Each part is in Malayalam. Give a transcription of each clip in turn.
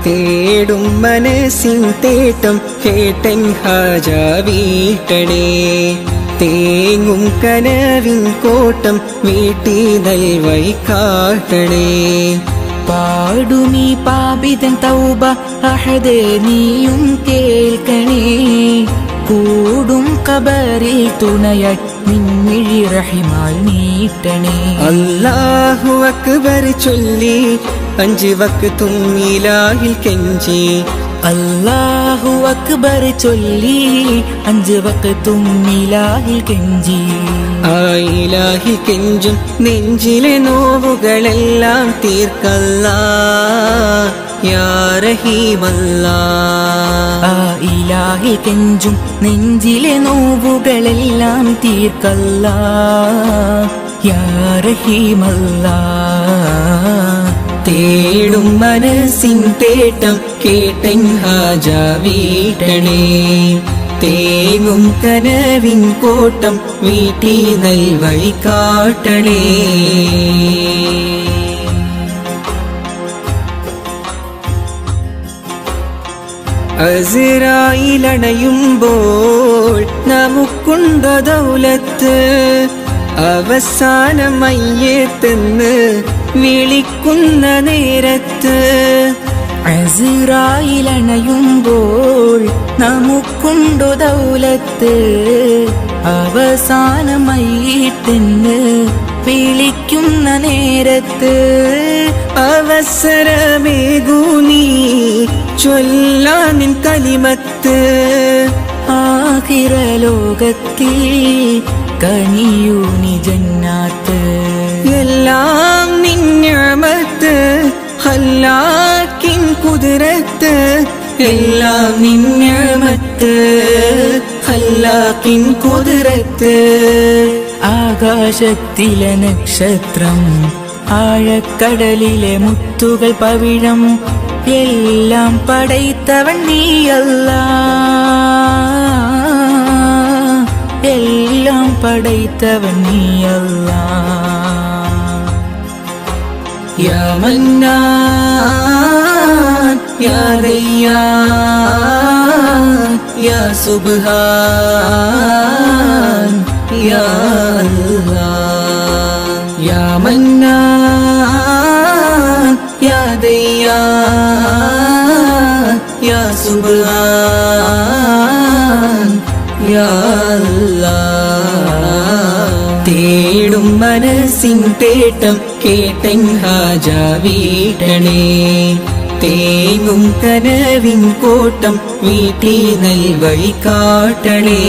തേടും മനസ്സിൻ തേട്ടം കേട്ടൻ ഹാജ വീട്ടണേ. തേങ്ങും കനവിൻ കോട്ടം വീട്ടി നൽവൈ കാട്ടണേ. പാടുമീ പാപിതൻ തൗബ അഹദേ നീയും കേൾക്കണേ. കൂടും ഖബറിൽ തുണയായി നിൻമിഴി റഹിമാൽ നീട്ടണേ. അല്ലാഹു അക്ബർ ചൊല്ലി 5 വക്തും ഇലാഹിൽ കെഞ്ചി. അല്ലാഹു അക്ബർ ചൊല്ലി 5 വക്തും ഇലാഹിൽ കെഞ്ചി. ആ ഇലാഹി കെഞ്ചും നെഞ്ചിലെ നോവുകളെല്ലാം തീർക്കല്ലാ യാ റഹീമല്ലാ. ആ ഇലാഹി കെഞ്ചും നെഞ്ചിലെ നോവുകളെല്ലാം തീർക്കല്ലാ യാ റഹീമല്ലാ. തേടും മനസ്സിൻ തേട്ടം കേട്ടൻ ഹാജ വീട്ടണേ. തേങ്ങും കനവിൻ കോട്ടം വീട്ടി നൽവൈ കാട്ടണേ. അസ്റായീലണയുമ്പോൾ നമുക്കുണ്ടോ ദൗലത്ത്. അവസാനം മയ്യത്തെന്ന് വിളിക്കുന്ന നേരത്ത്. അസ്റായീലണയുമ്പോൾ നമുക്കുണ്ടോ ദൗലത്ത്. അവസാനമായിട്ടെന്ന് വിളിക്കുന്ന നേരത്ത്. അവസരമേകൂ നീ ചൊല്ലാൻ നിൻ കലിമത്ത്. ആഖിറ ലോകത്തിൽ കനിയൂ നീ ജന്നാത്ത്. എല്ലാം നിൻ നിഅമത്ത് ഖല്ലാക്കിൻ ഖുദ്റത്ത്. എല്ലാം നിൻ നിഅമത്ത് ഖല്ലാക്കിൻ ഖുദ്റത്ത്. ആകാശത്തിലെ നക്ഷത്രം ആഴക്കടലിലെ മുത്തുകൾ പവിഴം എല്ലാം പടൈത്തവൻ നീയല്ലാ. എല്ലാം പടൈത്തവൻ നീയല്ലാ. യാ മന്നാൻ യാ ദയ്യാൻ യാ സുബ്ഹാൻ യാ അല്ലാഹ്. യാ മന്നാൻ യാ ദയ്യാൻ യാ സുബ്ഹാൻ യാ അല്ലാഹ്. തേടും മനസ്സിൻ തേട്ടം കേട്ടൻ ഹാജ വീട്ടണേ. തേങ്ങും കനവിൻ കോട്ടം വീട്ടി നൽവൈ കാട്ടണേ.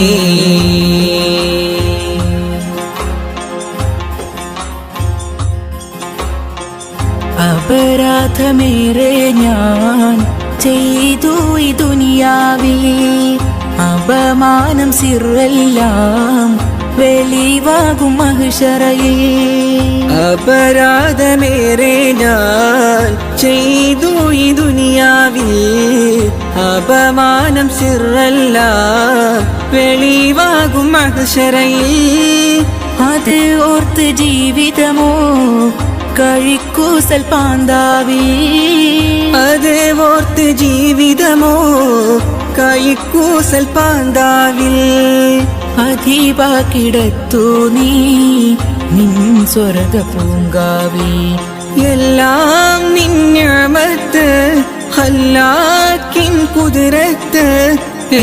അപരാധമേറെ ഞാൻ ചെയ്തു ഈ ദുനിയാവിൽ. അപമാനം സിറെല്ലാം വെളിവാകും മഹ്ശറയിൽ. അപരാധമേറെ ഞാൻ ചെയ്തു ഈ ദുനിയാവിൽ. അപമാനം സിറെല്ലാം വെളിവാകും മഹ്ശറയിൽ. അത് ഓർത്ത് ജീവിതമോ കഴിക്കൂസൽ പാന്താവി. അത് ഓർത്ത് ജീവിതമോ കഴിക്കൂസൽ പാന്താവിൽ. അധീപാക്കിടത്തു നീ നിൻ സ്വർഗ പൂങ്കാവി. എല്ലാം നിൻ നിഅമത്ത് ഖല്ലാക്കിൻ ഖുദ്റത്ത്.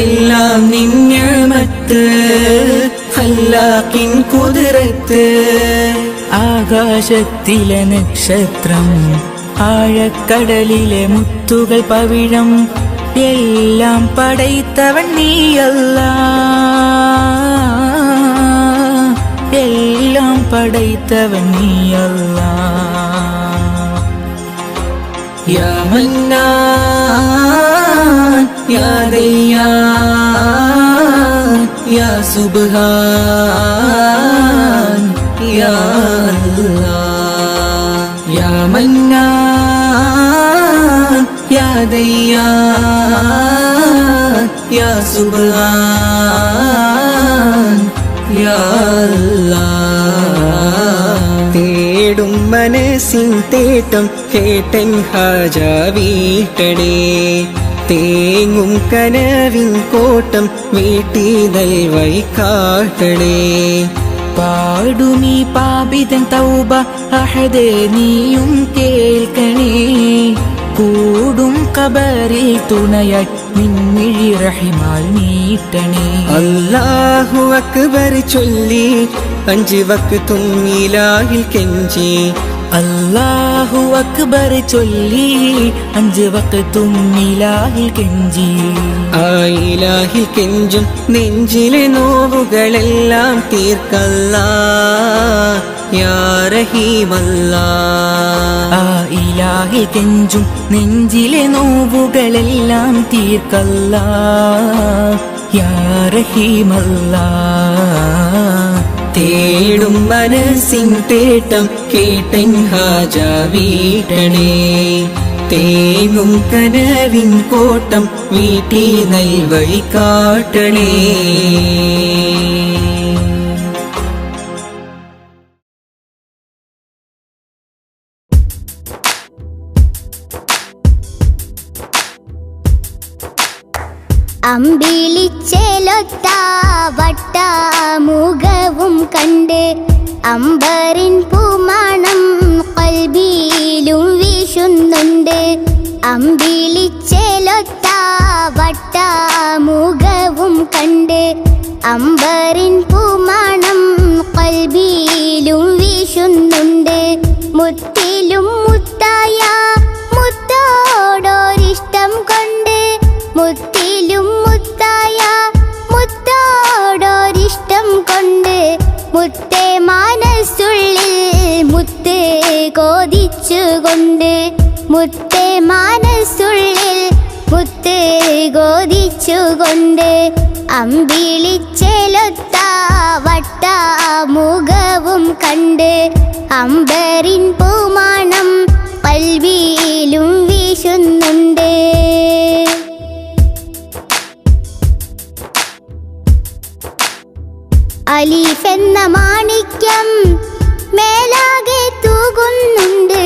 എല്ലാം നിൻ നിഅമത്ത് ഖല്ലാക്കിൻ ഖുദ്റത്ത്. ആകാശത്തിലെ നക്ഷത്രം ആഴക്കടലിലെ മുത്തുകൾ പവിഴം എല്ലാം പടൈത്തവൻ നീയല്ലാ. എല്ലാം പടൈത്തവൻ നീയല്ലാ. യാ മന്നാൻ യാ ദയ്യാൻ യാ സുബ്ഹാൻ യാ അല്ലാഹ്. യാ മന്നാൻ യാ ദയ്യാൻ യാ സുബ്ഹാൻ യാ അല്ലാഹ്. തേടും മനസ്സിൻ തേട്ടം കേട്ടൻ ഹാജ വീട്ടണേ. തേങ്ങും കനവിൻ കോട്ടം വീട്ടി നൽവൈ കാട്ടണേ. പാടുമീ പാപിതൻ തൗബ അഹദേ നീയും കേൾക്കണേ. കൂടും കബറിൽ തുണയായി നിൻമിഴി റഹിമാൽ നീട്ടണേ. അല്ലാഹു അക്ബർ ചൊല്ലി 5 വക്തും ഇലാഹിൽ കെഞ്ചി. അല്ലാഹു അക്ബർ ചൊല്ലി 5 വക്തും ഇലാഹിൽ കെഞ്ചി. ആ ഇലാഹിൽ കെഞ്ചും നെഞ്ചിലെ നോവുകളെല്ലാം തീർക്കല്ലാ യാ റഹീമല്ലാ. ആ ഇലാഹിൽ കെഞ്ചും നെഞ്ചിലെ നോവുകളെല്ലാം തീർക്കല്ലാ യാ റഹീമല്ലാ. തേടും മനസ്സിൻ തേട്ടം കേട്ടൻ ഹാജ വീട്ടണേ. തേങ്ങും കനവിൻ കോട്ടം വീട്ടി നൽവഴി കാട്ടണേ. അമ്പിളിച്ചേലൊത്ത വട്ടമുഖവും കണ്ട് അമ്പറിൻ പൂമണം ഖൽബിലും വീശുന്നുണ്ട്. അമ്പിളിച്ചേലൊത്ത വട്ടമുഖവും കണ്ട് അമ്പറിൻ പൂമണം ഖൽബിലും വീശുന്നുണ്ട്. മുത്തിലും മുത്തായ മുത്തോടൊരിഷ്ടം കൊണ്ട് മുത്തിലും മുത്തായ മുത്തോടൊരിഷ്ടം കൊണ്ട് മുത്തേ മനസ്സുള്ളിൽ മുത്ത് കോതിച്ചുകൊണ്ട് മുത്തേ മനസ്സുള്ളിൽ മുത്ത് കോതിച്ചുകൊണ്ട് അമ്പിളിച്ചേലൊത്ത വട്ടമുഖവും കണ്ട് അമ്പറിൻ പൂമണം ഖൽബിലും വീശുന്നുണ്ട്. അലീഫ് എന്ന മാണിക്യം മേലാകെ തൂകുന്നുണ്ട്.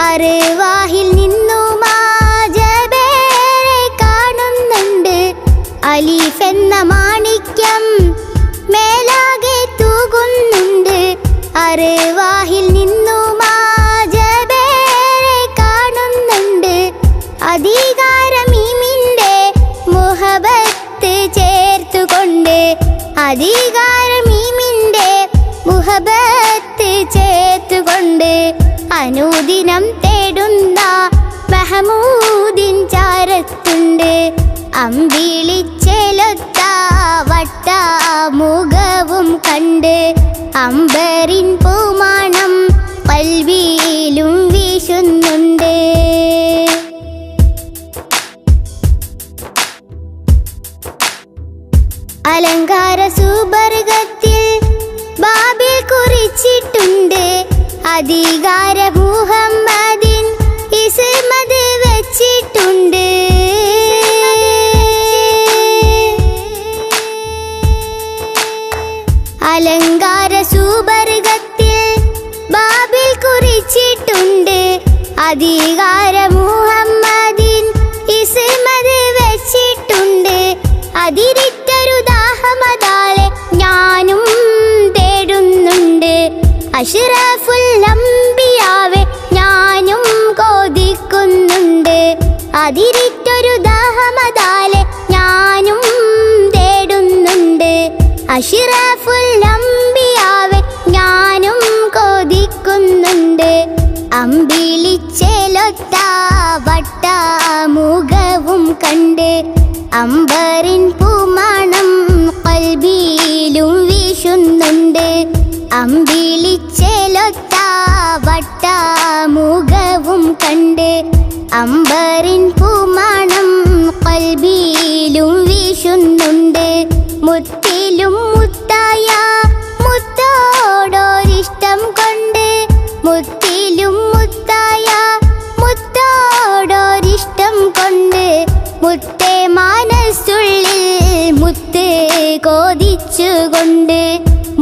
അർവാഹിൽ നിന്നും ആജബേരെ കാണുന്നുണ്ട്. അലീഫ് എന്ന മാണിക്യം മേലാകെ തൂകുന്നുണ്ട്. അർവാഹിൽ നിന്നും ആജബേരെ കാണുന്നുണ്ട്. അധികാരമീമിന്റെ മുഹബത്ത് ചേർത്തുകൊണ്ട് അധികാരമീമിന്റെ മുഹബത്ത് ചേർത്തുകൊണ്ട് അനുദിനം തേടുന്ന മഹമൂദിൻ ചാരത്തുണ്ട്. അമ്പിളിച്ചേലൊത്ത വട്ടമുഖവും കണ്ട് അമ്പറിൻ പൂമണം ഖൽബിലും വീശുന്നുണ്ട്. അലങ്കാര സുബർഗത്തിൽ ബാബിൽ കുറിച്ചിട്ടുണ്ട്. അധികാര മുഹമ്മദിൻ ഇസ്മത് വെച്ചിട്ടുണ്ട്. അലങ്കാര സുബർഗത്തിൽ ബാബിൽ കുറിച്ചിട്ടുണ്ട്. അധികാര മുഹമ്മദിൻ ഇസ്മത് വെച്ചിട്ടുണ്ട്. അതിരിട്ടൊരു ദാഹമതാലെ ഞാനും തേടുന്നുണ്ട്. അഷ്റഫുൽ അംബിയാവെ ഞാനും കൊതിക്കുന്നുണ്ട്. അതിരിട്ടൊരു ദാഹമതാലെ ഞാനും തേടുന്നുണ്ട്. അഷ്റഫുൽ അംബിയാവെ ഞാനും കൊതിക്കുന്നുണ്ട്. അമ്പിളിച്ചേലൊത്ത വട്ടമുഖവും കണ്ട് അമ്പറിൻ പൂമണം ഖൽബിലും വീശുന്നുണ്ട്. അമ്പിളിച്ചേലൊത്ത വട്ടമുഖവും കണ്ട് അമ്പറിൻ പൂമണം ഖൽബിലും വീശുന്നുണ്ട്. മുത്തിലും മുത്തായ മുത്തോടൊരിഷ്ടം കൊണ്ട് മുത്തിലും മുത്തായ മുത്തോടൊരിഷ്ടം കൊണ്ട് മുത്തേ മനസ്സുള്ളിൽ മുത്ത് കോതിച്ചുകൊണ്ട്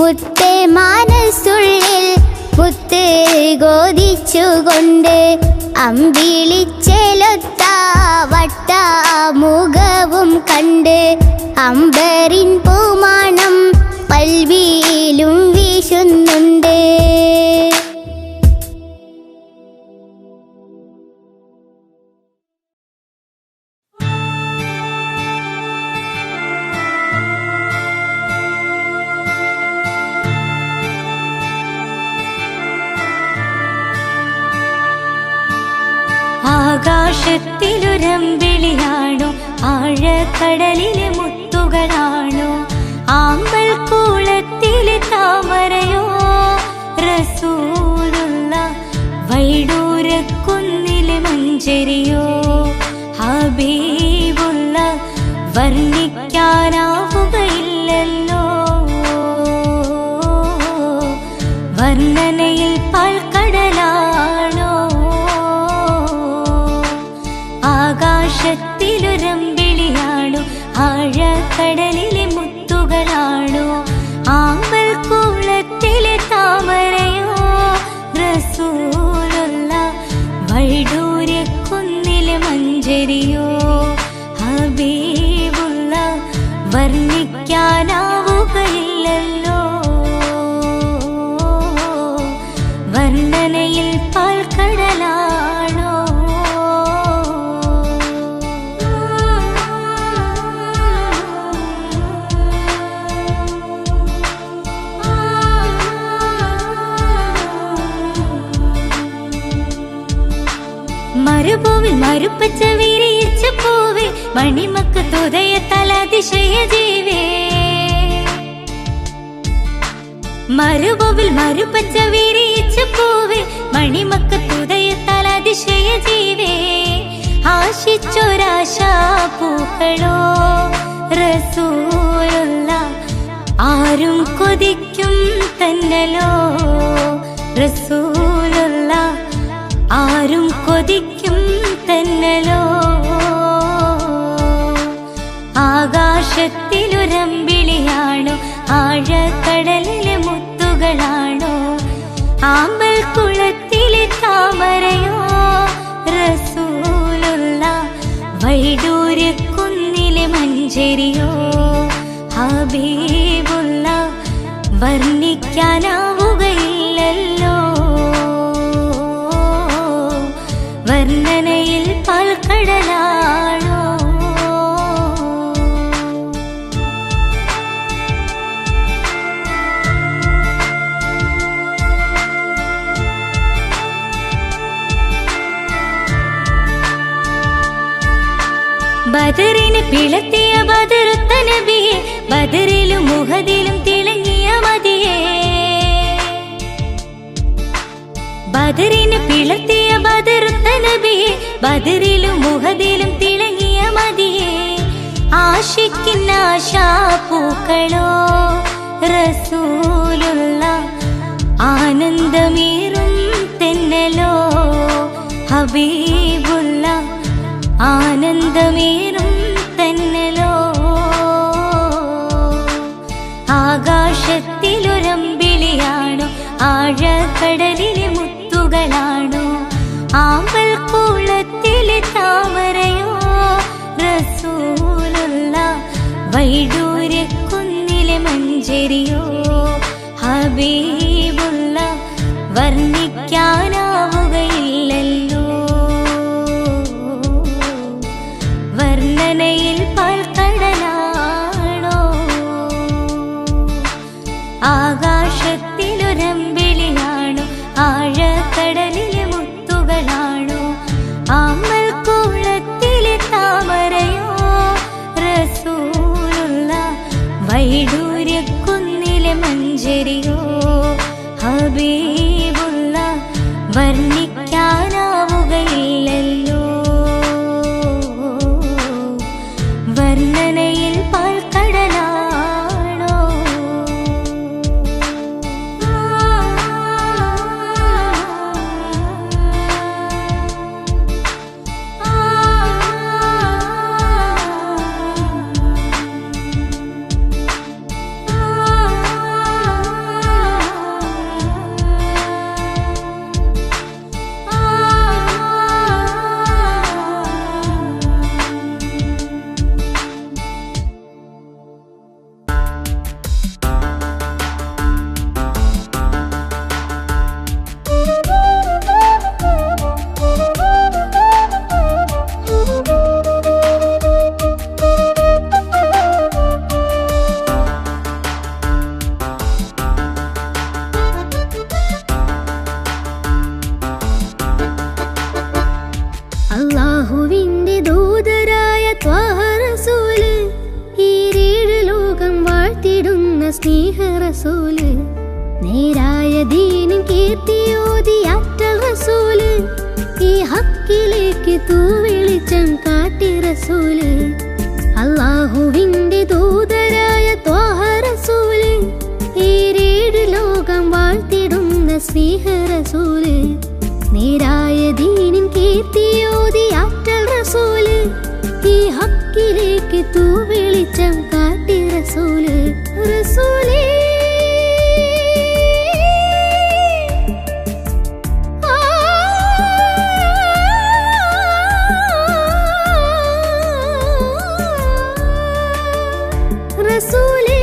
മുത്തേ മനസ്സുള്ളിൽ മുത്ത് കോതി ചിരിച്ചുകൊണ്ട് അമ്പിളിച്ചെലൊത്ത വട്ടമുഖവും കണ്ട് അമ്പരിൻ പൂമാണം കൽവിയിലും വീശുന്നുണ്ട്. ആകാശത്തിലൊരമ്പിളിയാണോ ആഴക്കടലിലെ മുത്തുകളാണോ ആമ്പൽ കൂളത്തിലെ താമരയോ റസൂലുള്ള വൈഡൂരക്കുന്നിലെ മഞ്ചരിയോ ഹബീബുള്ള വർണ്ണിക്കാനാവുകയില്ലല്ലോ വർണ്ണനയിൽ പാൽക്കടലാണോ ആകാശത്തിലൊരമ്പിളിയാണോ ആഴക്കടലിലെ മുത്തുകളാണോ ആമ്പൽ കൂളത്തിലെ താമരയോ റസൂലുള്ള വൈഡൂര്യക്കുന്നിലെ മഞ്ചരിയോ ഹബീബുള്ള വർണ്ണിക്കാനാവുകയില്ലല്ലോ വർണ്ണനയിൽ പാൽക്കടലാണോ മരുഭൂവിൽ മരുപ്പച്ച വിരിയിച്ച പൂവേ മണിമക്ക് തുതയത്താൽ അതിശയ ജീവേ മരുഭൂവിൽ മരുപ്പച്ച വിരിയിച്ച പൂവേ മണിമക്ക് തുതയത്താൽ അതിശയ ജീവേ ആശിച്ചൊരാശാ പൂക്കളോ റസൂലുള്ള ആരും കൊതിക്കും തന്നലോ റസൂലുള്ള ആരും കൊതിക്കും തന്നലോ ആകാശത്തിലൊരമ്പിളിയാണോ ആഴക്കടലിലെ മുത്തുകളാണോ ആമ്പൽ കുളത്തിലെ താമരയോ റസൂലുള്ള വൈഡൂര്യക്കുന്നിലെ മഞ്ചരിയോ ഹബീബുള്ള വർണ്ണിക്കാനാവുകയില്ലല്ലോ വർണ്ണനയിൽ പാൽക്കടലാണോ ബദറിന് പിളർത്തിയ ബദറുത്ത നബിയെ ബദറിലും മുഹദിലും തിളങ്ങിയ മതിയെ ബദറിന് പിളർത്തിയ ബദറുത്ത നബിയെ ബദറിലും മുഹദിലും തിളങ്ങിയ മതിയെ ആശിക്കുന്ന ആശാപൂക്കളോ റസൂലുള്ള ആനന്ദമേറും തെന്നലോ ഹബീബുള്ള ആനന്ദമേറും തെന്നലോ ആകാശത്തിലൊരമ്പിളിയാണോ ആഴക്കടലിലെ മുത്തുകളാണോ ആമ്പൽ കൂളത്തിലെ താമരയോ റസൂലുള്ള വൈഡൂര്യക്കുന്നിലെ മഞ്ചരിയോ ഹബീബുള്ള വർണ്ണിക്കാനാവുകയില്ലല്ലോ വർണ്ണനയിൽ പാൽക്കടലാണോ ആകാശത്തിലൊരമ്പിളിയാണോ ആഴക്കടലിലെ മുത്തുകളാണോ ആമ്പൽ കൂളത്തിലെ താമരയോ റസൂലുള്ള വൈഡൂര്യക്കുന്നിലെ മഞ്ചരിയോ ഹബീബുള്ള വർണ്ണിക്കാനാവുകയില്ലല്ലോ വർണ്ണനയിൽ പാൽക്കടലാണോ നേരായ ദീനിൻ കീർത്തിയോതി ആറ്റൽ റസൂല് ഈ ഹക്കിലേക്ക് തൂവെളിച്ചം കാട്ടി റസൂല് അല്ലാഹുവിന്റെ ദൂതരായ ത്വാഹ റസൂല് ഈരേഴ് ലോകം വാഴ്ത്തിടുന്ന സ്നേഹ റസൂല് നേരായ ദീനിൻ കീർത്തിയോതി ആറ്റൽ റസൂല് ഈ ഹക്കിലേക്ക് തൂവെളിച്ചം കാട്ടി റസൂല് റസൂലേ റസൂലേ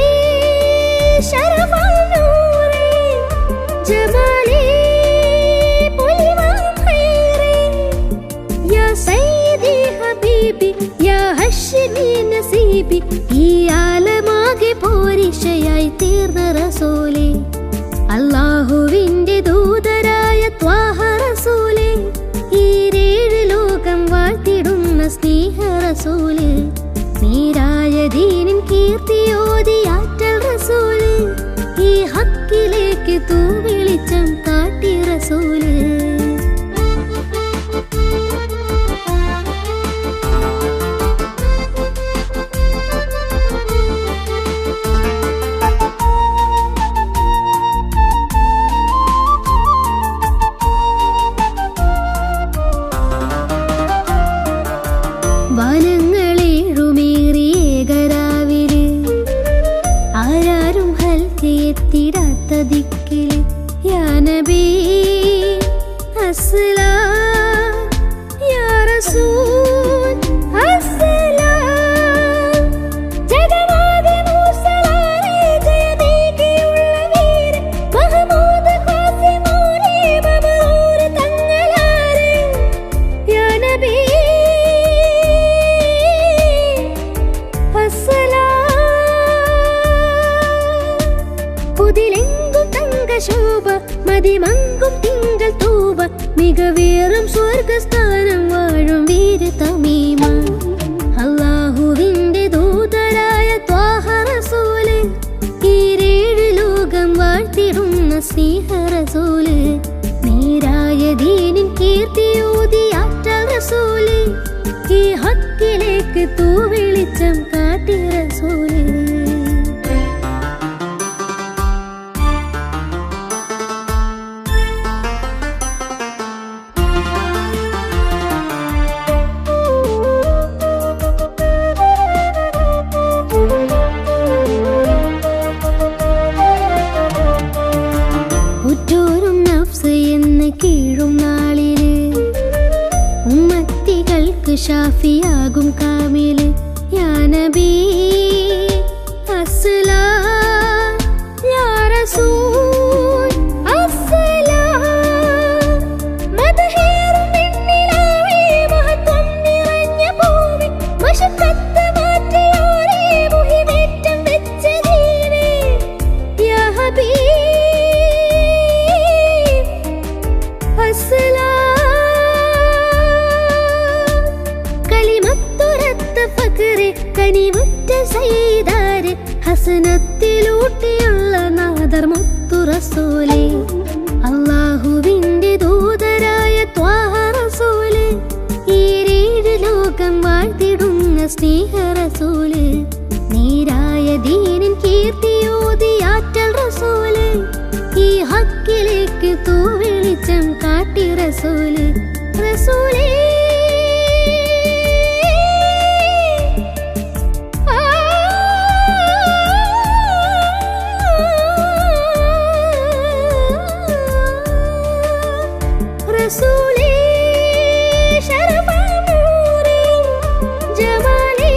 ശരഫൽ നൂറേ ജമാലേ പൊലിവാൻ ഖൈറേ യാ സയ്യിദി ഹബീബി യാ ഹശ്മി നസീബി ഈ ആലമാകെ പോരിശയായി തീർന്ന റസൂലേ അല്ലാഹുവിന്റെ ദൂതരായ ത്വാഹ റസൂലേ ഈരേഴ് ലോകം വാഴ്ത്തിടുന്ന സ്നേഹ റസൂല് നേരായ ദീനിൻ കീർത്തിയോതി ആറ്റൽ റസൂല് ഈ ഹക്കിലേക്ക് തൂവെളിച്ചം കാട്ടി റസൂല് വനങ്ങളേഴുമേറിയേകരാവില് ആരാരും ഹൽക്കെത്തിടാത്ത ദിക്കില് യാ നബി അസ്സലാം യാ റസൂൽ അസ്സലാം ജഗന്നാഥ മൂസലാലേ ജയമേകിയുള്ള വീര മഹമൂദ് ഖാസിമൂലേ മബറൂർ തങ്ങളാരെ യാ നബി പുതിലെങ്കും തങ്കശോഭ മതിമങ്കും തിങ്കൾ തൂവ മികവേറും സ്വർഗസ്ഥാനം വാഴും വീര തമീമ അല്ലാഹുവിന്റെ ദൂതരായ ത്വാഹ റസൂല് ഈരേഴ് ലോകം വാഴ്ത്തിടുന്ന സ്നേഹ റസൂല് നേരായ ദീനിൻ കീർത്തിയോതി ആറ്റൽ റസൂല് ഈ ഹക്കിലേക്ക് തൂവെളിച്ചം കാട്ടി റസൂല് ഉറ്റോരും നഫ്സ് എന്ന് കീഴും നാളില് ഉമ്മത്തികൾക്ക് ഷാഫിയാകും കാമില് യാ നബി അസ്സലാം യാ റസൂൽ അസ്സലാം മദഹേറും പെണ്ണിലാവേ മഹത്വം നിറഞ്ഞ ഭൂമി മശക്കത്ത് മാറ്റിയോരേ മുഹിമേറ്റം വെച്ച ദീനേ യാ ഹബീബ് കലിമത്തുരത്ത ഫഖറെ കനിവുറ്റ സയ്യിദാരെ ഹസനത്തിലൂട്ടിയുള്ള നാദർ മുത്തു റസൂലേ അല്ലാഹുവിന്റെ ദൂതരായ ത്വാഹ റസൂല് ഈരേഴ് ലോകം വാഴ്ത്തിടുന്ന സ്നേഹ റസൂല് നേരായ ദീനിൻ കീർത്തിയോതി ആറ്റൽ റസൂല് ഈ ഹക്കിലേക്ക് തൂവെളിച്ചം കാട്ടി റസൂല് റസൂലേ റസൂലേ ശരഫൽ നൂറേ ജമാലേ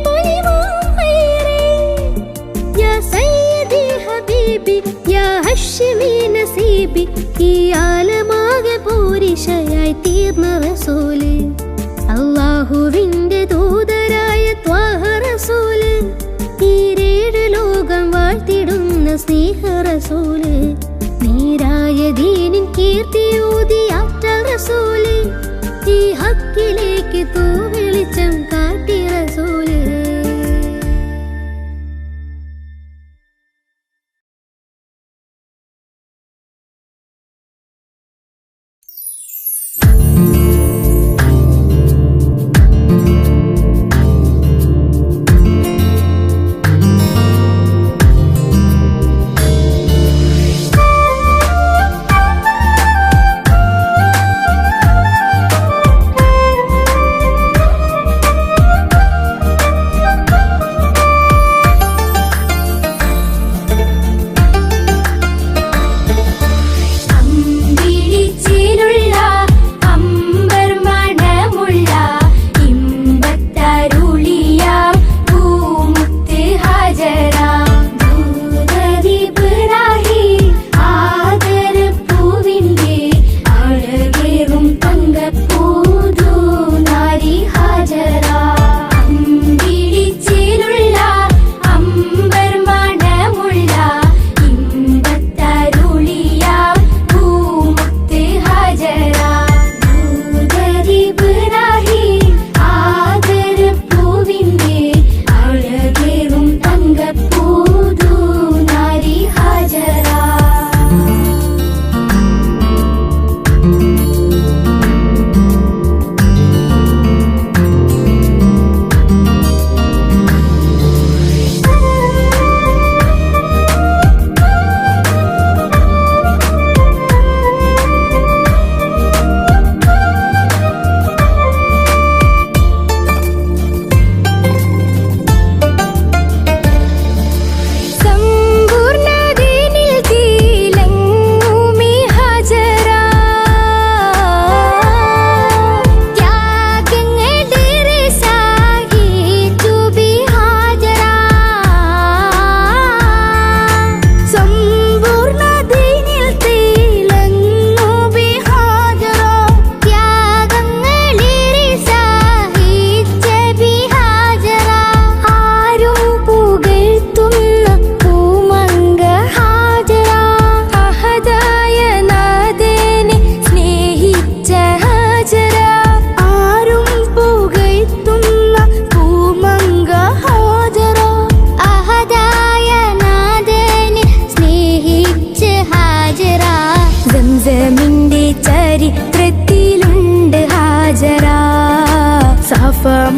പൊലിവാൻ ഖൈറേ യാ സയ്യിദി ഹബീബി യാ ഹശ്മി നസീബി ഈ ആലമാകെ പോരിശയായി തീർന്ന റസൂല് അല്ലാഹുവിന്റെ ദൂതരായ ത്വാഹ റസൂല് ഈരേഴ് ലോകം വാഴ്ത്തിടുന്ന സ്നേഹ റസൂല് നേരായ ദീനിൻ കീർത്തിയോതി ആറ്റൽ റസൂല് ഈ ഹക്കിലേക്ക് തൂവെളിച്ചം കാട്ടി റസൂല്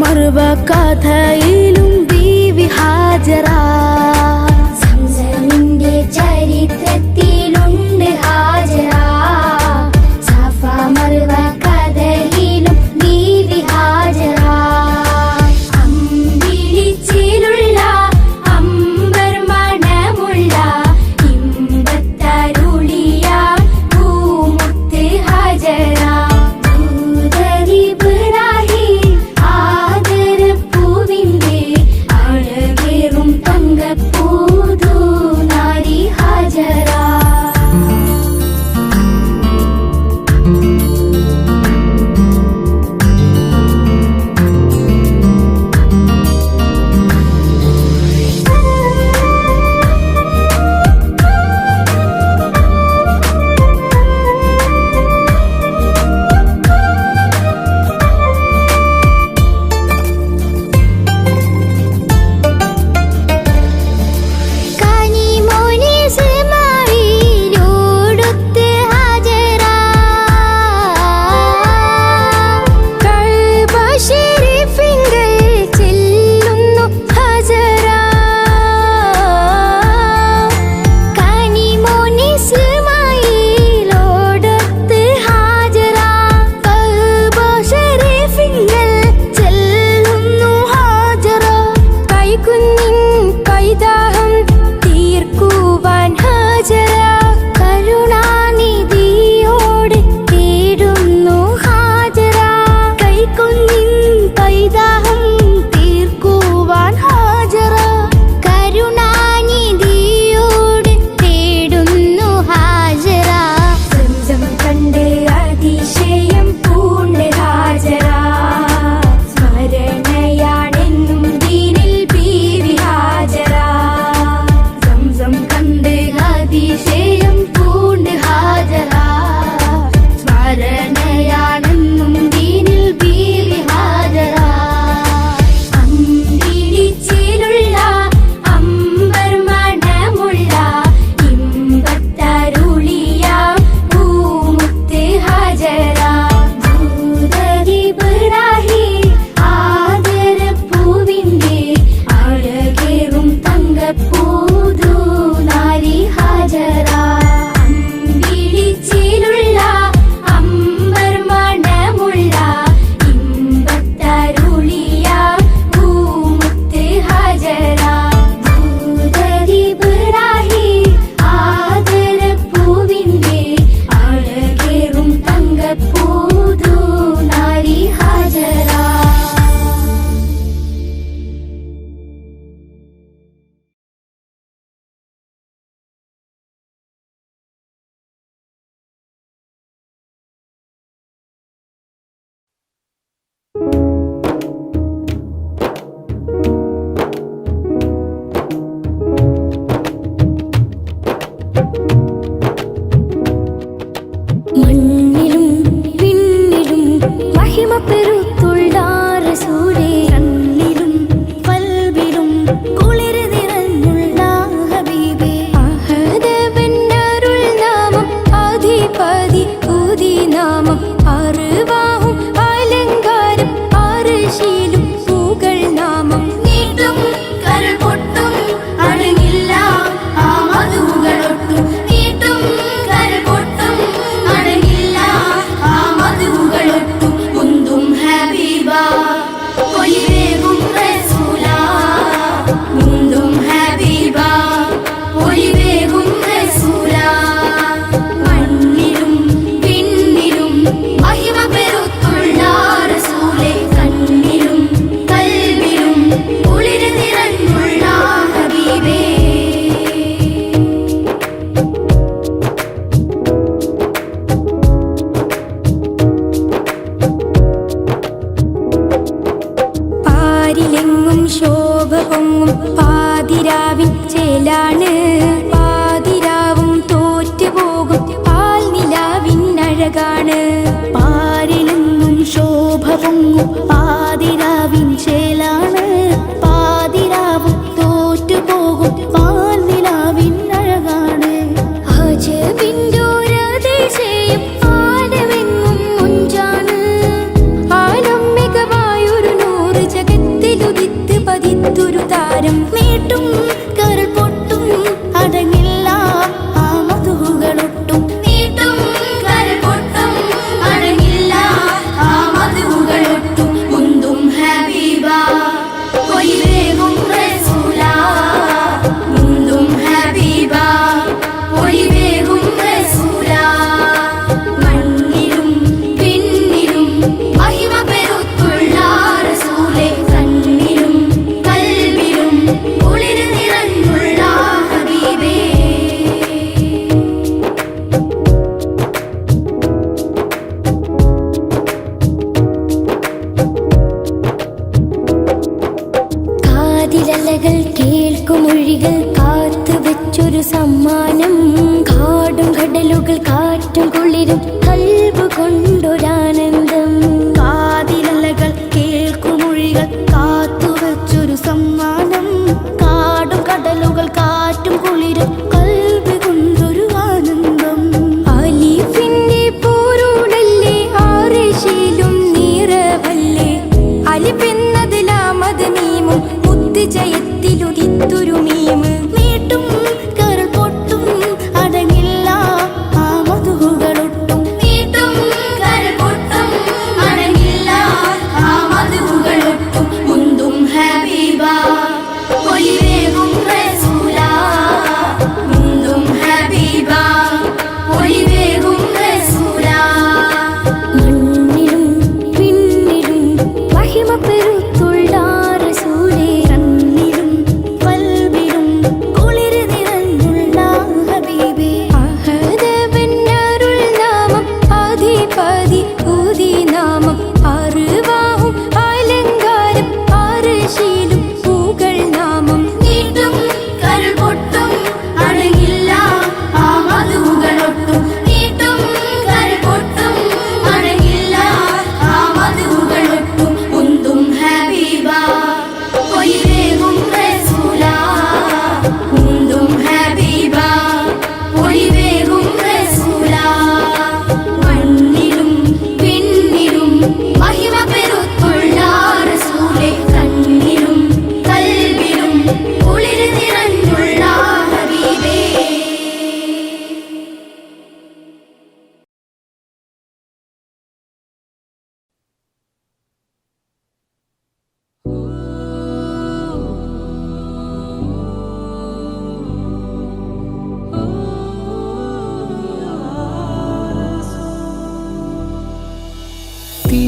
മർവ കഥയിലും ബീവി ഹാജറ സംസമിന്റെ ചരിത്രത്തിലുണ്ട് ഹാജറ സഫ മർവ കഥയിലും ബീവി ഹാജറ അമ്പിളിച്ചിലുള്ള അമ്പർ മണമുള്ള ഇമ്പത്തരുളിയ പൂമുത്ത് ഹാജറ തങ്ക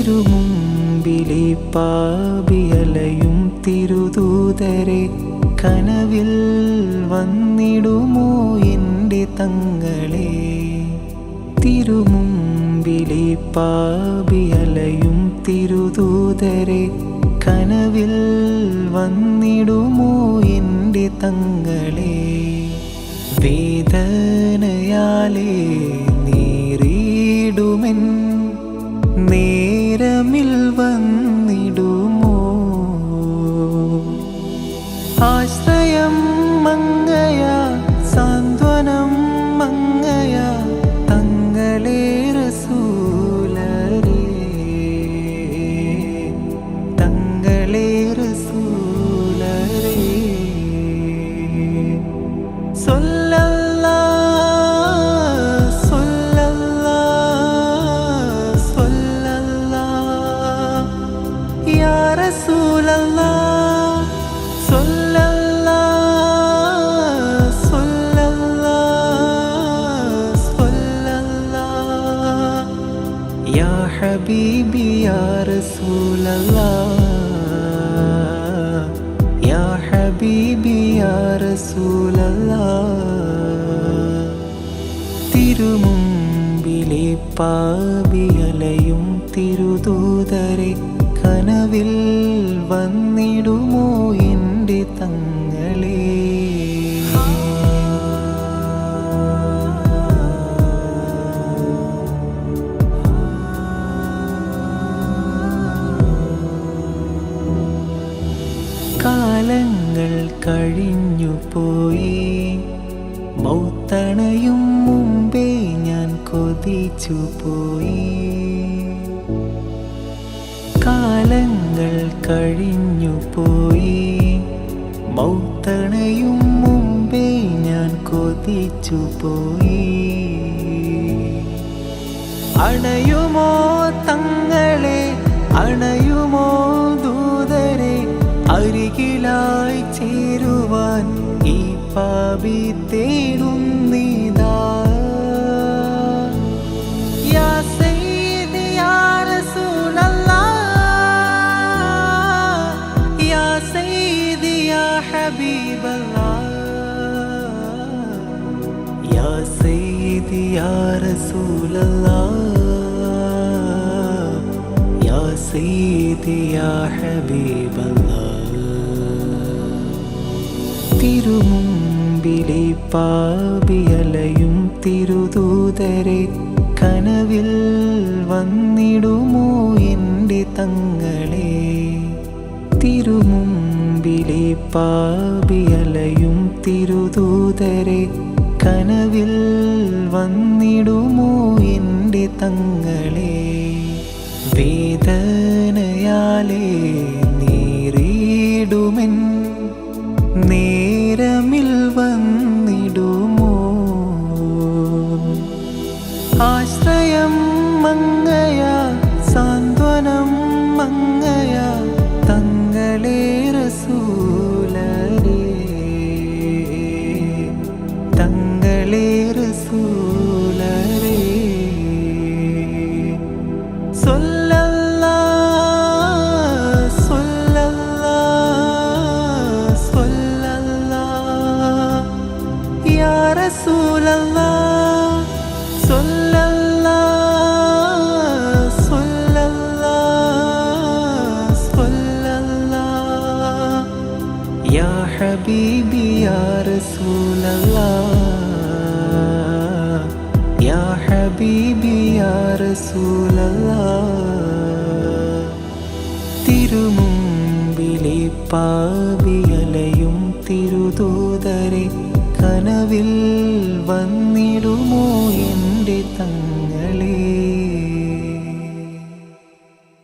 തിരുമുമ്പിലെ പാപിയലയും തിരുദൂതരെ കനവിൽ വന്നിടുമോ എൻ്റെ തങ്ങളെ. തിരുമുമ്പിലെ പാപിയലയും തിരുദൂതരെ കനവിൽ വന്നിടുമോ എൻ്റെ തങ്ങളെ. വേദനയാലേ നീറിടുമെൻ നേരമിൽ വന്നിടുമോ. ആശ്രയം മങ്ങയാ സാന്ത്വനം മങ്ങയാ തങ്ങളെ റസൂലരേ, തങ്ങളെ റസൂലരേ. ഹബീബി യാ റസൂലല്ലാഹ്, യാ ഹബീബി യാ റസൂലല്ലാഹ്. തിരുമുമ്പിലെ പാപിയലയും തിരുദൂതരെ കനവിൽ വന്നിടുമോ എൻ്റെ തങ്ങളെ. കാലങ്ങൾ കഴിഞ്ഞു പോയി, മൗത്തണയും മുമ്പേ ഞാൻ കൊതിച്ചു പോയി. കാലങ്ങൾ കഴിഞ്ഞു പോയി, മൗത്തണയും മുമ്പേ ഞാൻ കൊതിച്ചു പോയി. അണയുമോ തങ്ങളെ, അണയുമോ ദൂതരെ, അരികിലായി ചേരുവാൻ ഈ പാപി തേടുന്നിതാ. യാ സയ്യിദി യാ റസൂലല്ലാഹ്, യാ സയ്യിദി യാ ഹബീബല്ലാഹ്, യാ സയ്യിദി യാ റസൂലല്ലാഹ്, യാ സയ്യിദി യാ ഹബീബല്ലാഹ്. തിരുമുമ്പിലെ പാപിയലയും തിരുദൂതരെ കനവിൽ വന്നിടുമോ എൻ്റെ തങ്ങളെ. തിരുമുമ്പിലെ പാപിയലയും തിരുദൂതരെ കനവിൽ വന്നിടുമോ എൻ്റെ തങ്ങളെ. വേദനയാലേ നീറിടുമെൻ നേരമിൽ വന്നിടുമോ. ആശ്രയം മങ്ങയാ സാന്ത്വനം മങ്ങയാ തങ്ങളെ റസൂലരേ, തങ്ങളെ റസൂലരേ. യാ ഹബീബി യാ റസൂലല്ലാഹ്, യാ ഹബീബി യാ റസൂലല്ലാഹ്. തിരുമുമ്പിലെ പാപിയലയും തിരുദൂതരെ കനവിൽ വന്നിടുമോ